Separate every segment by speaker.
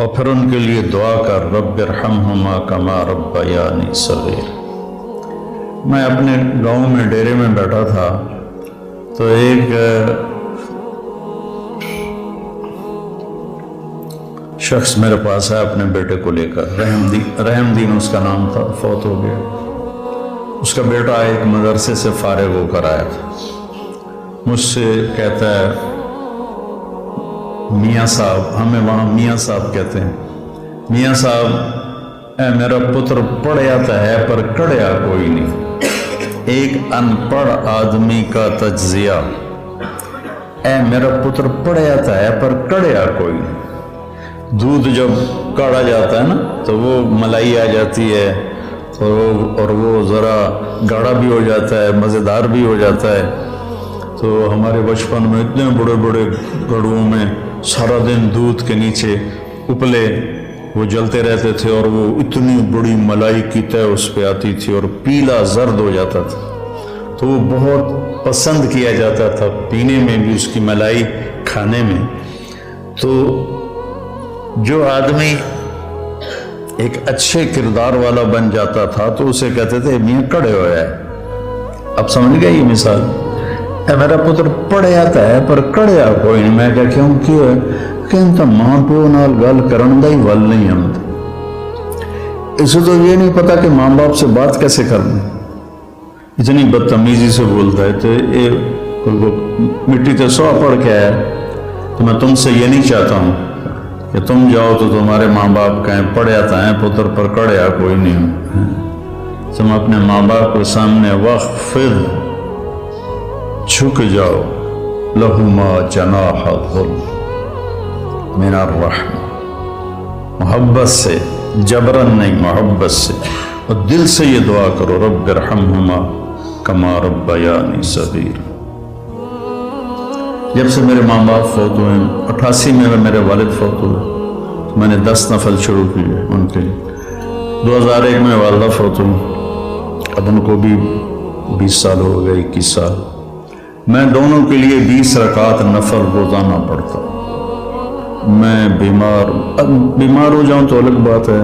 Speaker 1: اور پھر ان کے لیے دعا کر رب ارحمہما کما ربیانی صغیر۔ میں اپنے گاؤں میں ڈیرے میں بیٹھا تھا تو ایک شخص میرے پاس آیا اپنے بیٹے کو لے کر، رحم دین اس کا نام تھا، فوت ہو گیا۔ اس کا بیٹا ایک مدرسے سے فارغ ہو کر آیا تھا، مجھ سے کہتا ہے میاں صاحب، ہمیں وہاں میاں صاحب کہتے ہیں، میاں صاحب اے میرا پتر پڑھیا تو ہے پر کڑیا کوئی نہیں، ایک ان پڑھ آدمی کا تجزیہ، اے میرا پتر پڑھیا تو ہے پر کڑیا کوئی نہیں۔ دودھ جب کاڑا جاتا ہے نا تو وہ ملائی آ جاتی ہے اور وہ ذرا گاڑھا بھی ہو جاتا ہے، مزیدار بھی ہو جاتا ہے۔ تو ہمارے بچپن میں اتنے بڑے بڑے گڑھوں میں سارا دن دودھ کے نیچے اپلے وہ جلتے رہتے تھے اور وہ اتنی بڑی ملائی کی تہ اس پہ آتی تھی اور پیلا زرد ہو جاتا تھا، تو وہ بہت پسند کیا جاتا تھا پینے میں بھی، اس کی ملائی کھانے میں۔ تو جو آدمی ایک اچھے کردار والا بن جاتا تھا تو اسے کہتے تھے میاں کڑے ہویا ہے۔ اب سمجھ گئے یہ مثال؟ اے میرا پتر پڑھے آتا ہے پر کڑیا کوئی نہیں۔ میں کہوں کیوں ہے کہ انتا ماں پیو نال گل کرن دا ہی ول نہیں آمد، اسے تو یہ نہیں پتا کہ ماں باپ سے بات کیسے کرنا، اتنی بدتمیزی سے بولتا ہے۔ تو مٹی تے سوا پڑھ کے آیا، تو میں تم سے یہ نہیں چاہتا ہوں کہ تم جاؤ تو تمہارے ماں باپ کہیں پڑھے آتا ہے پتر پر کڑیا کوئی نہیں۔ تم اپنے ماں باپ کے سامنے وخفض، جھک جاؤ، لہما جناح الذل من الرحمہ، محبت سے، جبرن نہیں، محبت سے، اور دل سے یہ دعا کرو رب ارحمہما کما ربیانی صغیر۔ جب سے میرے ماں باپ فوت ہوئے، 88 میں میرے والد فوت ہوئے، تو میں نے 10 نفل شروع کیے ان کے لیے۔ 2001 میں والدہ فوت ہوئی، اب ان کو بھی 20 سال ہو گئے، 21 سال۔ میں دونوں کے لیے 20 رکعت نفل روزانہ پڑھتا ہوں۔ میں بیمار ہو جاؤں تو الگ بات ہے،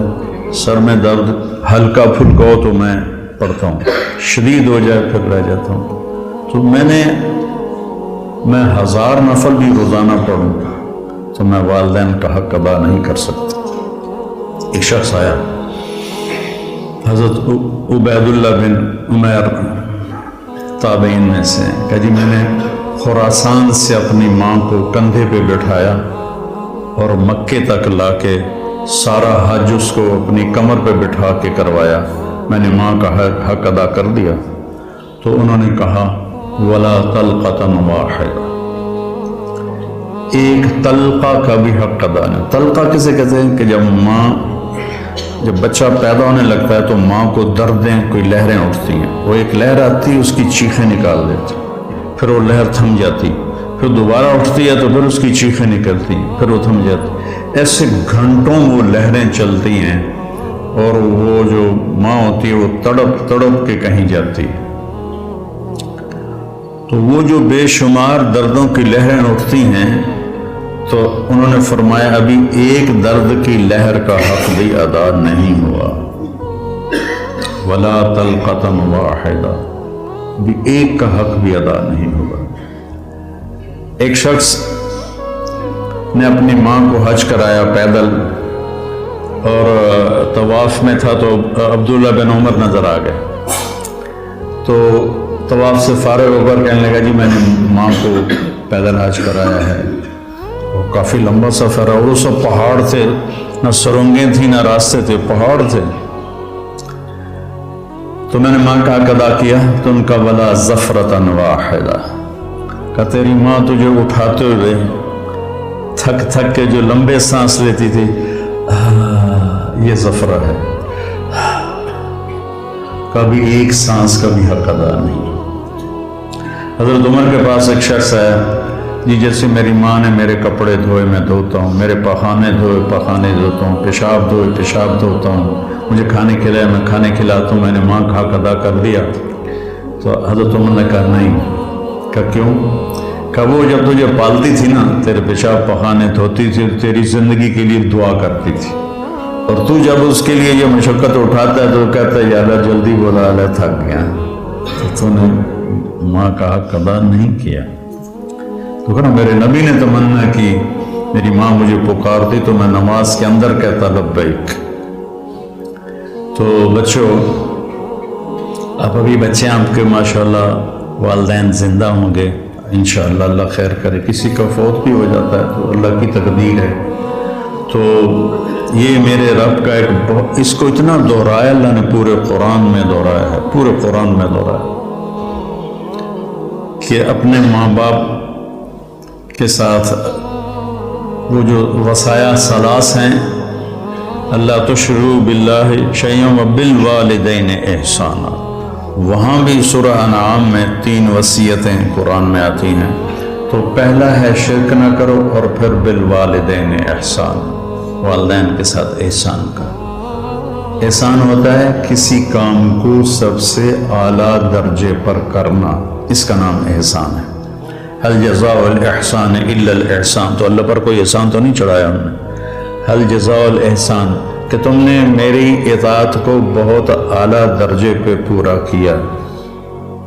Speaker 1: سر میں درد ہلکا پھلکا ہو تو میں پڑھتا ہوں، شدید ہو جائے پھر رہ جاتا ہوں۔ تو میں 1000 نفل بھی روزانہ پڑھوں تو میں والدین کا حق ادا نہیں کر سکتا۔ ایک شخص آیا، حضرت عبید اللہ بن عمیر تابعین میں سے، کہ جی میں نے خراسان سے اپنی ماں کو کندھے پہ بٹھایا اور مکے تک لا کے سارا حج اس کو اپنی کمر پہ بٹھا کے کروایا، میں نے ماں کا حق ادا کر دیا۔ تو انہوں نے کہا ولا طلقۃ واحدہ، ایک طلقہ کا بھی حق ادا نہیں۔ طلقہ کسے کہتے ہیں کہ جب بچہ پیدا ہونے لگتا ہے تو ماں کو دردیں، کوئی لہریں اٹھتی ہیں، وہ ایک لہر آتی ہے، اس کی چیخیں نکال دیتی، پھر وہ لہر تھم جاتی، پھر دوبارہ اٹھتی ہے تو پھر اس کی چیخیں نکلتی ہیں، پھر وہ تھم جاتی۔ ایسے گھنٹوں وہ لہریں چلتی ہیں اور وہ جو ماں ہوتی ہے وہ تڑپ تڑپ کے کہیں جاتی ہے۔ تو وہ جو بے شمار دردوں کی لہریں اٹھتی ہیں، تو انہوں نے فرمایا ابھی ایک درد کی لہر کا حق بھی ادا نہیں ہوا، ولا طلقۃ واحدہ، بھی ایک کا حق بھی ادا نہیں ہوا۔ ایک شخص نے اپنی ماں کو حج کرایا پیدل، اور طواف میں تھا تو عبداللہ بن عمر نظر آ گئے، تو طواف سے فارغ ہو کر کہنے لگا جی میں نے ماں کو پیدل حج کرایا ہے، اور کافی لمبا سفر ہے، اور وہ سب پہاڑ تھے، نہ سرنگیں تھیں نہ راستے تھے، پہاڑ تھے۔ تو میں نے ماں کا حق ادا کیا، تو ان کا ولا زفرۃ واحدہ، کہ تیری ماں تجھے اٹھاتے ہوئے تھک تھک کے جو لمبے سانس لیتی تھی، یہ زفرہ ہے، کبھی ایک سانس کا بھی حق ادا نہیں۔ حضرت عمر کے پاس ایک شخص آیا، جی جیسے میری ماں نے میرے کپڑے دھوئے میں دھوتا ہوں، میرے پخانے دھوئے پخانے دھوتا ہوں، پیشاب دھوئے پیشاب دھوتا ہوں، مجھے کھانے کھلائے میں کھانے کھلاتا ہوں، میں نے ماں کا حق ادا کر دیا۔ تو حضرت عمر نے کہا نہیں۔ کہ کیوں؟ کہ وہ جب تجھے پالتی تھی نا، تیرے پیشاب پخانے دھوتی تھی، تیری زندگی کے لیے دعا کرتی تھی، اور تو جب اس کے لیے یہ مشقت اٹھاتا ہے تو وہ کہتا ہے یا اللہ جلدی بولا، اللہ تھک گیا، تو نے ماں کا حق ادا نہیں کیا۔ تو کہنا میرے نبی نے تمنا کی، میری ماں مجھے پکارتی تو میں نماز کے اندر کہتا لبیک۔ تو بچوں، اب ابھی بچے آپ کے ماشاءاللہ والدین زندہ ہوں گے، انشاءاللہ اللہ خیر کرے، کسی کا فوت بھی ہو جاتا ہے تو اللہ کی تقدیر ہے۔ تو یہ میرے رب کا ایک اس کو اتنا دہرایا اللہ نے، پورے قرآن میں دہرایا ہے، پورے قرآن میں دہرایا کہ اپنے ماں باپ کے ساتھ وہ جو وصایا ثلاث ہیں، اللہ تشرکوا باللہ شیئا وبالوالدین احسانا، وہاں بھی سورہ انعام میں 3 وصیتیں قرآن میں آتی ہیں۔ تو پہلا ہے شرک نہ کرو، اور پھر بالوالدین احسان، والدین کے ساتھ احسان کا۔ احسان ہوتا ہے کسی کام کو سب سے اعلیٰ درجے پر کرنا، اس کا نام احسان ہے۔ هل جزاء الاحسان الا الاحسان، تو اللہ پر کوئی احسان تو نہیں چڑھایا ہم نے۔ هل جزاء الاحسان کہ تم نے میری اطاعت کو بہت اعلیٰ درجے پہ پورا کیا،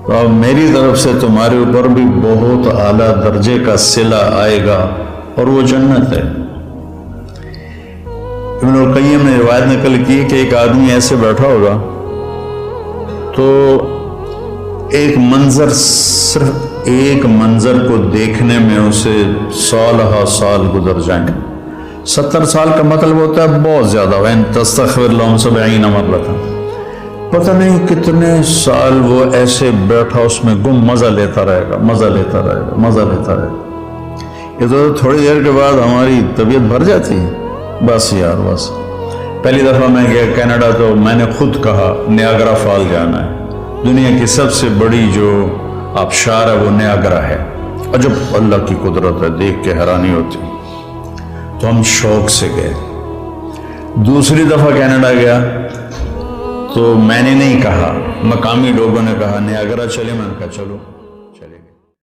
Speaker 1: تو اب میری طرف سے تمہارے اوپر بھی بہت اعلیٰ درجے کا صلہ آئے گا، اور وہ جنت ہے۔ ابن القیم نے روایت نقل کی کہ ایک آدمی ایسے بیٹھا ہوگا تو ایک منظر، صرف ایک منظر کو دیکھنے میں اسے سالہ سال گزر جائیں گے۔ 70 سال کا مطلب ہوتا ہے بہت زیادہ، وَإِن تَسْتَغْفِرْ لَهُمْ 70 مَرَّةً، پتہ نہیں کتنے سال وہ ایسے بیٹھا اس میں گم مزہ لیتا رہے گا، مزہ لیتا رہے گا، مزہ لیتا رہے گا۔ یہ تو تھوڑی دیر کے بعد ہماری طبیعت بھر جاتی ہے، بس یار بس۔ پہلی دفعہ میں گیا کینیڈا تو میں نے خود کہا نیاگرا فال جانا ہے، دنیا کی سب سے بڑی جو آبشار ہے وہ نیاگرا ہے، عجب اللہ کی قدرت ہے، دیکھ کے حیرانی ہوتی۔ تو ہم شوق سے گئے۔ دوسری دفعہ کینیڈا گیا تو میں نے نہیں کہا، مقامی لوگوں نے کہا نیاگرا چلے، میں نے کہا چلو۔